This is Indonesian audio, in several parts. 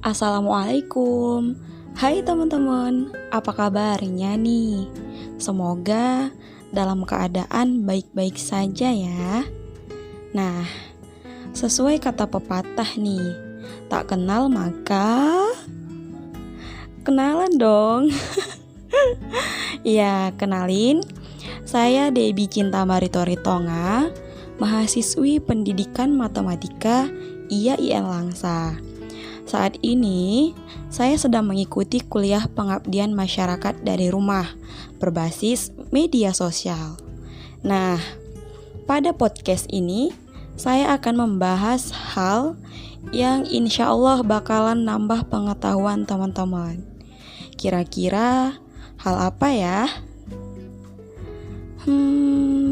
Assalamualaikum. Hai teman-teman, apa kabarnya nih? Semoga dalam keadaan baik-baik saja ya. Nah, sesuai kata pepatah nih, tak kenal maka kenalan dong. Ya, kenalin, saya Debbie Cinta Maritori Tonga, mahasiswi pendidikan matematika IAIN Langsa. Saat ini, saya sedang mengikuti kuliah pengabdian masyarakat dari rumah berbasis media sosial. Nah, pada podcast ini, saya akan membahas hal yang insya Allah bakalan nambah pengetahuan teman-teman. Kira-kira hal apa ya?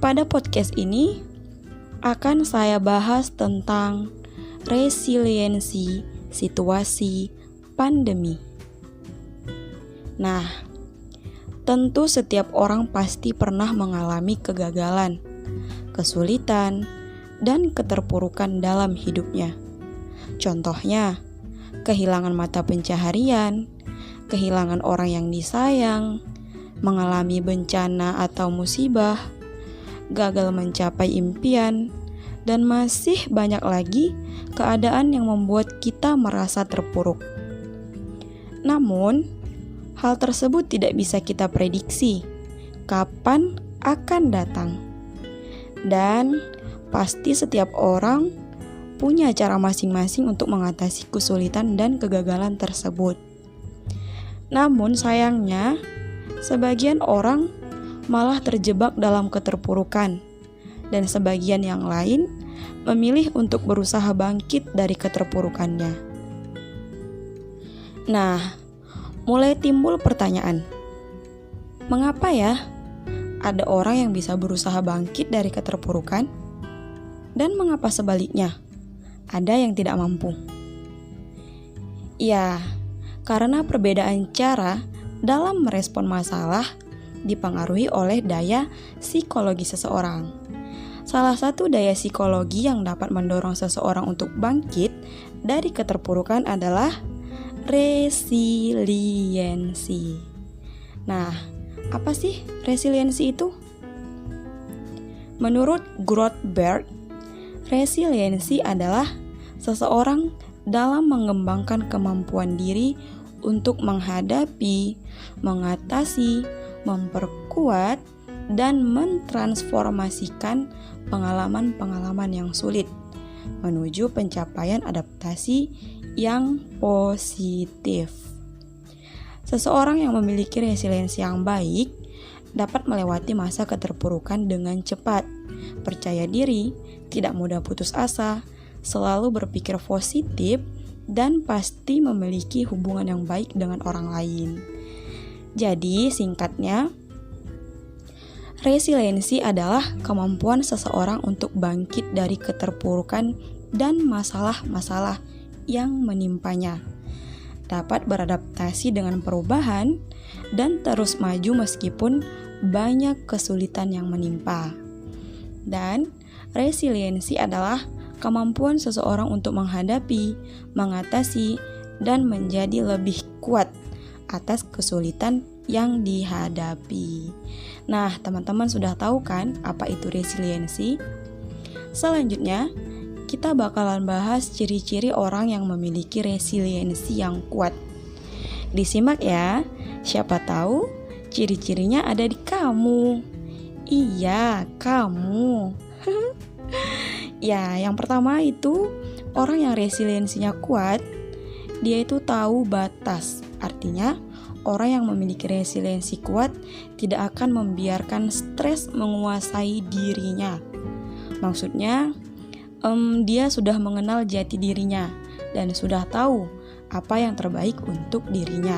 Pada podcast ini akan saya bahas tentang resiliensi situasi pandemi. Nah, tentu setiap orang pasti pernah mengalami kegagalan, kesulitan, dan keterpurukan dalam hidupnya. Contohnya, kehilangan mata pencaharian, kehilangan orang yang disayang, mengalami bencana atau musibah, gagal mencapai impian, dan masih banyak lagi keadaan yang membuat kita merasa terpuruk. Namun, hal tersebut tidak bisa kita prediksi kapan akan datang. Dan pasti setiap orang punya cara masing-masing untuk mengatasi kesulitan dan kegagalan tersebut. Namun sayangnya, sebagian orang malah terjebak dalam keterpurukan, dan sebagian yang lain memilih untuk berusaha bangkit dari keterpurukannya. Nah, mulai timbul pertanyaan, mengapa ya ada orang yang bisa berusaha bangkit dari keterpurukan, dan mengapa sebaliknya ada yang tidak mampu? Ya, karena perbedaan cara dalam merespon masalah dipengaruhi oleh daya psikologi seseorang. Salah satu daya psikologi yang dapat mendorong seseorang untuk bangkit dari keterpurukan adalah resiliensi. Nah, apa sih resiliensi itu? Menurut Grothberg, resiliensi adalah seseorang dalam mengembangkan kemampuan diri untuk menghadapi, mengatasi, memperkuat, dan mentransformasikan pengalaman-pengalaman yang sulit menuju pencapaian adaptasi yang positif. Seseorang yang memiliki resiliensi yang baik dapat melewati masa keterpurukan dengan cepat, percaya diri, tidak mudah putus asa, selalu berpikir positif, dan pasti memiliki hubungan yang baik dengan orang lain. Jadi, singkatnya, resiliensi adalah kemampuan seseorang untuk bangkit dari keterpurukan dan masalah-masalah yang menimpanya, dapat beradaptasi dengan perubahan, dan terus maju meskipun banyak kesulitan yang menimpa. Dan resiliensi adalah kemampuan seseorang untuk menghadapi, mengatasi, dan menjadi lebih kuat atas kesulitan yang dihadapi. Nah, teman-teman sudah tahu kan apa itu resiliensi? Selanjutnya, kita bakalan bahas ciri-ciri orang yang memiliki resiliensi yang kuat. Disimak ya, siapa tahu ciri-cirinya ada di kamu. Iya, kamu. Ya, yang pertama itu orang yang resiliensinya kuat, dia itu tahu batas. Artinya, orang yang memiliki resiliensi kuat tidak akan membiarkan stres menguasai dirinya. Maksudnya, dia sudah mengenal jati dirinya dan sudah tahu apa yang terbaik untuk dirinya.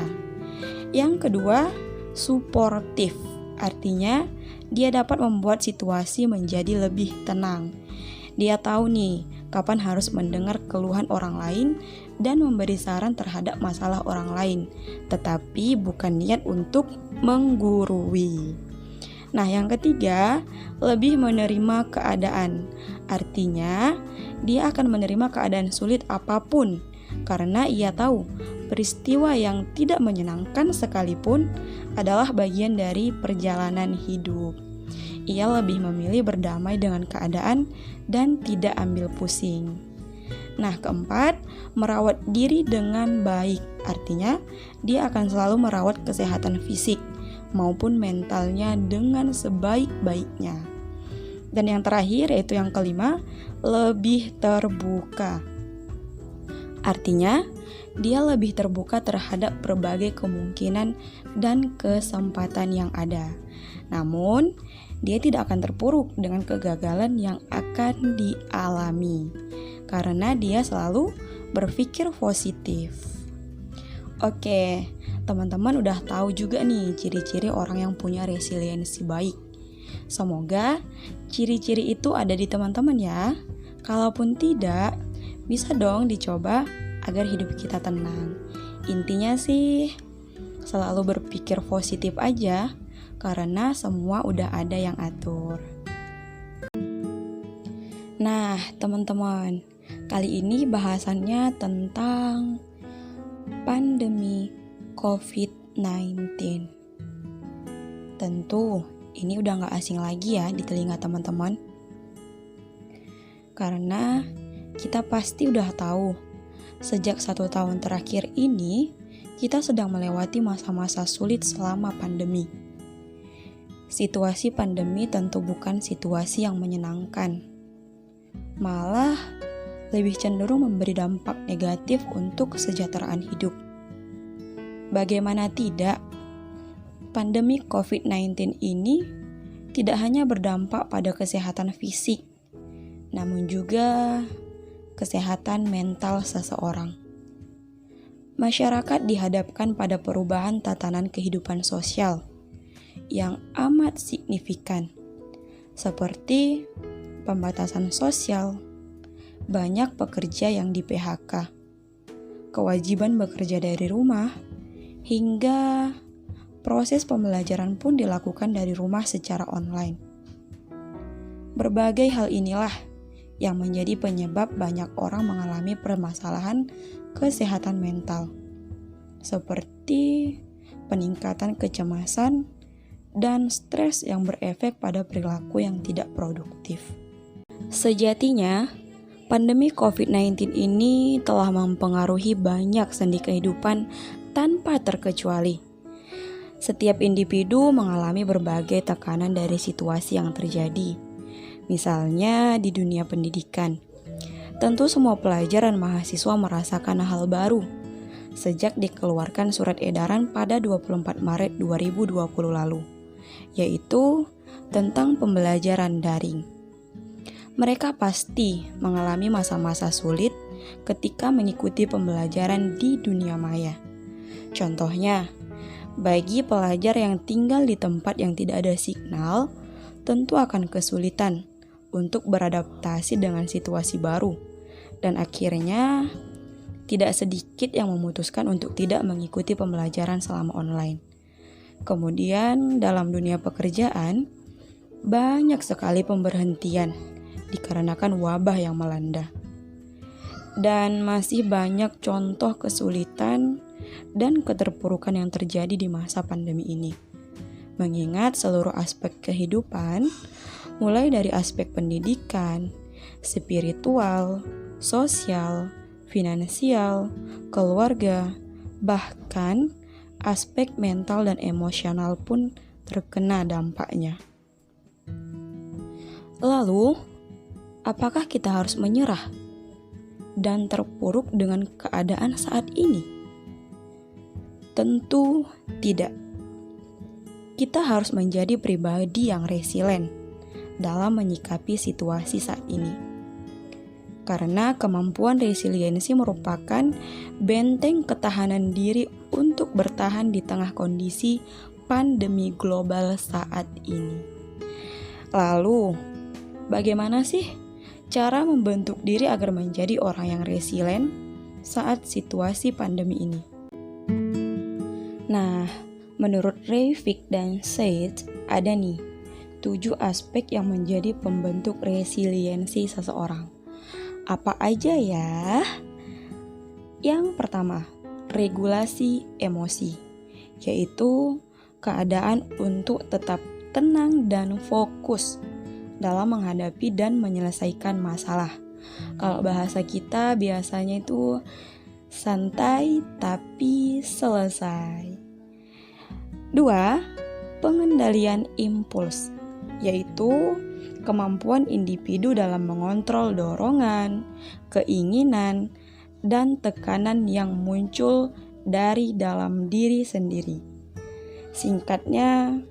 Yang kedua, suportif. Artinya, dia dapat membuat situasi menjadi lebih tenang. Dia tahu nih, kapan harus mendengar keluhan orang lain dan memberi saran terhadap masalah orang lain, tetapi bukan niat untuk menggurui. Nah, yang ketiga, lebih menerima keadaan. Artinya, dia akan menerima keadaan sulit apapun karena ia tahu peristiwa yang tidak menyenangkan sekalipun adalah bagian dari perjalanan hidup. Ia lebih memilih berdamai dengan keadaan dan tidak ambil pusing. Nah, keempat, merawat diri dengan baik. Artinya, dia akan selalu merawat kesehatan fisik maupun mentalnya dengan sebaik-baiknya. Dan yang terakhir, yaitu yang kelima, lebih terbuka. Artinya, dia lebih terbuka terhadap berbagai kemungkinan dan kesempatan yang ada. Namun, dia tidak akan terpuruk dengan kegagalan yang akan dialami, karena dia selalu berpikir positif. Oke, teman-teman udah tahu juga nih ciri-ciri orang yang punya resiliensi baik. Semoga ciri-ciri itu ada di teman-teman ya. Kalaupun tidak, bisa dong dicoba agar hidup kita tenang. Intinya sih, selalu berpikir positif aja, karena semua udah ada yang atur. Nah, teman-teman, kali ini bahasannya tentang pandemi COVID-19. Tentu, ini udah gak asing lagi ya di telinga teman-teman. Karena kita pasti udah tahu, sejak 1 tahun terakhir ini, kita sedang melewati masa-masa sulit selama pandemi. Situasi pandemi tentu bukan situasi yang menyenangkan. Malah, lebih cenderung memberi dampak negatif untuk kesejahteraan hidup. Bagaimana tidak, pandemi COVID-19 ini tidak hanya berdampak pada kesehatan fisik, namun juga kesehatan mental seseorang. Masyarakat dihadapkan pada perubahan tatanan kehidupan sosial yang amat signifikan, seperti pembatasan sosial, banyak pekerja yang di PHK, kewajiban bekerja dari rumah, hingga proses pembelajaran pun dilakukan dari rumah secara online. Berbagai hal inilah yang menjadi penyebab banyak orang mengalami permasalahan kesehatan mental, seperti peningkatan kecemasan dan stres yang berefek pada perilaku yang tidak produktif. Sejatinya, pandemi COVID-19 ini telah mempengaruhi banyak sendi kehidupan tanpa terkecuali. Setiap individu mengalami berbagai tekanan dari situasi yang terjadi. Misalnya di dunia pendidikan. Tentu semua pelajar dan mahasiswa merasakan hal baru sejak dikeluarkan surat edaran pada 24 Maret 2020 lalu, yaitu tentang pembelajaran daring. Mereka pasti mengalami masa-masa sulit ketika mengikuti pembelajaran di dunia maya. Contohnya, bagi pelajar yang tinggal di tempat yang tidak ada signal, tentu akan kesulitan untuk beradaptasi dengan situasi baru, dan akhirnya tidak sedikit yang memutuskan untuk tidak mengikuti pembelajaran selama online. Kemudian dalam dunia pekerjaan, banyak sekali pemberhentian dikarenakan wabah yang melanda. Dan masih banyak contoh kesulitan dan keterpurukan yang terjadi di masa pandemi ini. Mengingat seluruh aspek kehidupan, mulai dari aspek pendidikan, spiritual, sosial, finansial, keluarga, bahkan aspek mental dan emosional pun terkena dampaknya. Lalu, apakah kita harus menyerah dan terpuruk dengan keadaan saat ini? Tentu tidak. Kita harus menjadi pribadi yang resilient dalam menyikapi situasi saat ini. Karena kemampuan resiliensi merupakan benteng ketahanan diri untuk bertahan di tengah kondisi pandemi global saat ini. Lalu, bagaimana sih cara membentuk diri agar menjadi orang yang resilient saat situasi pandemi ini? Nah, menurut Reivik dan Sage, ada nih 7 aspek yang menjadi pembentuk resiliensi seseorang. Apa aja ya? Yang pertama, regulasi emosi, yaitu keadaan untuk tetap tenang dan fokus dalam menghadapi dan menyelesaikan masalah. Kalau bahasa kita biasanya itu santai tapi selesai. 2. Pengendalian impuls, yaitu kemampuan individu dalam mengontrol dorongan, keinginan, dan tekanan yang muncul dari dalam diri sendiri. Singkatnya,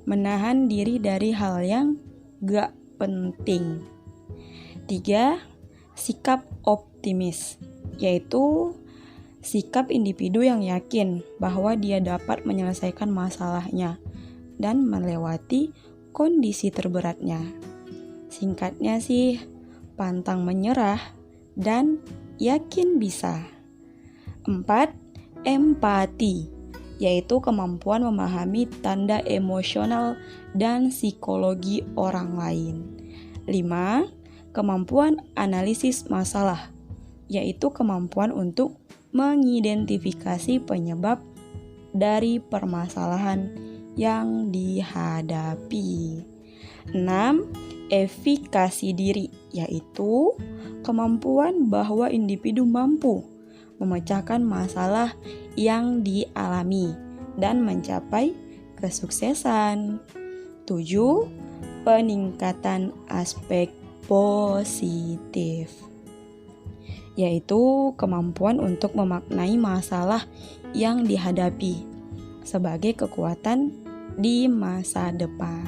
menahan diri dari hal yang gak penting. 3. Sikap optimis, yaitu sikap individu yang yakin bahwa dia dapat menyelesaikan masalahnya dan melewati kondisi terberatnya. Singkatnya sih, pantang menyerah dan yakin bisa. 4. Empati, yaitu kemampuan memahami tanda emosional dan psikologi orang lain. 5. Kemampuan analisis masalah, yaitu kemampuan untuk mengidentifikasi penyebab dari permasalahan yang dihadapi. 6. Efikasi diri, yaitu kemampuan bahwa individu mampu memecahkan masalah yang dialami dan mencapai kesuksesan. 7. Peningkatan aspek positif, yaitu kemampuan untuk memaknai masalah yang dihadapi sebagai kekuatan di masa depan.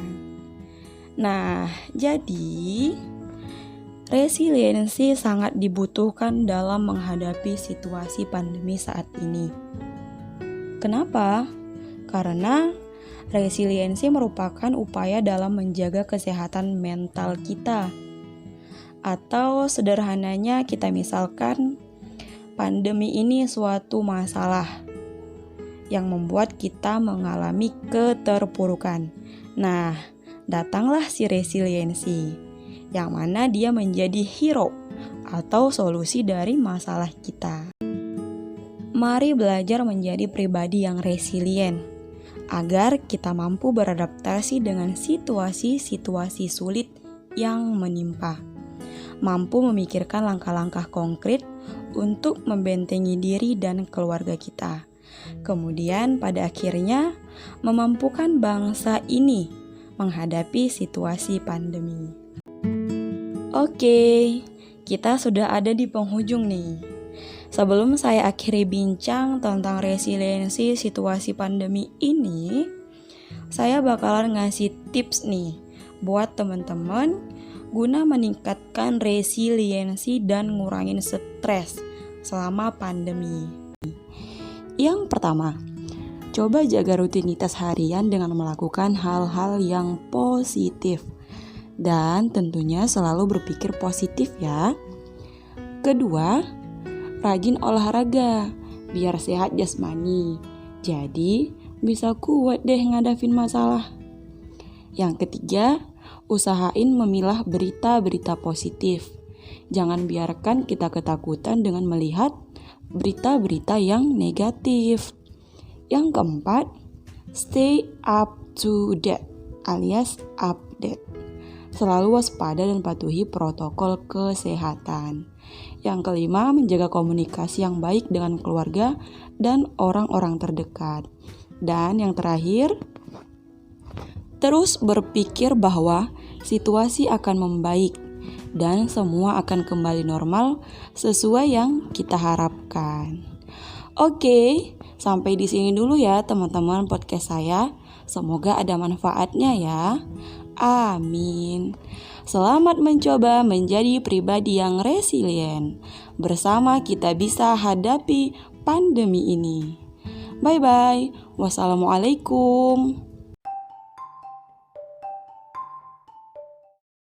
Nah, jadi resiliensi sangat dibutuhkan dalam menghadapi situasi pandemi saat ini. Kenapa? Karena resiliensi merupakan upaya dalam menjaga kesehatan mental kita. Atau sederhananya kita misalkan pandemi ini suatu masalah yang membuat kita mengalami keterpurukan. Nah, datanglah si resiliensi, yang mana dia menjadi hero atau solusi dari masalah kita. Mari belajar menjadi pribadi yang resilient, agar kita mampu beradaptasi dengan situasi-situasi sulit yang menimpa. Mampu memikirkan langkah-langkah konkret untuk membentengi diri dan keluarga kita. Kemudian pada akhirnya memampukan bangsa ini menghadapi situasi pandemi. Oke, kita sudah ada di penghujung nih. Sebelum saya akhiri bincang tentang resiliensi situasi pandemi ini, saya bakalan ngasih tips nih buat teman-teman guna meningkatkan resiliensi dan ngurangin stres selama pandemi. Yang pertama, coba jaga rutinitas harian dengan melakukan hal-hal yang positif dan tentunya selalu berpikir positif ya. Kedua, rajin olahraga biar sehat jasmani. Jadi bisa kuat deh ngadapin masalah. Yang ketiga, usahain memilah berita-berita positif. Jangan biarkan kita ketakutan dengan melihat berita-berita yang negatif. Yang keempat, stay up to date alias update. Selalu waspada dan patuhi protokol kesehatan. Yang kelima, menjaga komunikasi yang baik dengan keluarga dan orang-orang terdekat. Dan yang terakhir, terus berpikir bahwa situasi akan membaik dan semua akan kembali normal sesuai yang kita harapkan. Oke, sampai di sini dulu ya teman-teman podcast saya. Semoga ada manfaatnya ya. Amin. Selamat mencoba menjadi pribadi yang resilient. Bersama kita bisa hadapi pandemi ini. Bye-bye. Wassalamualaikum.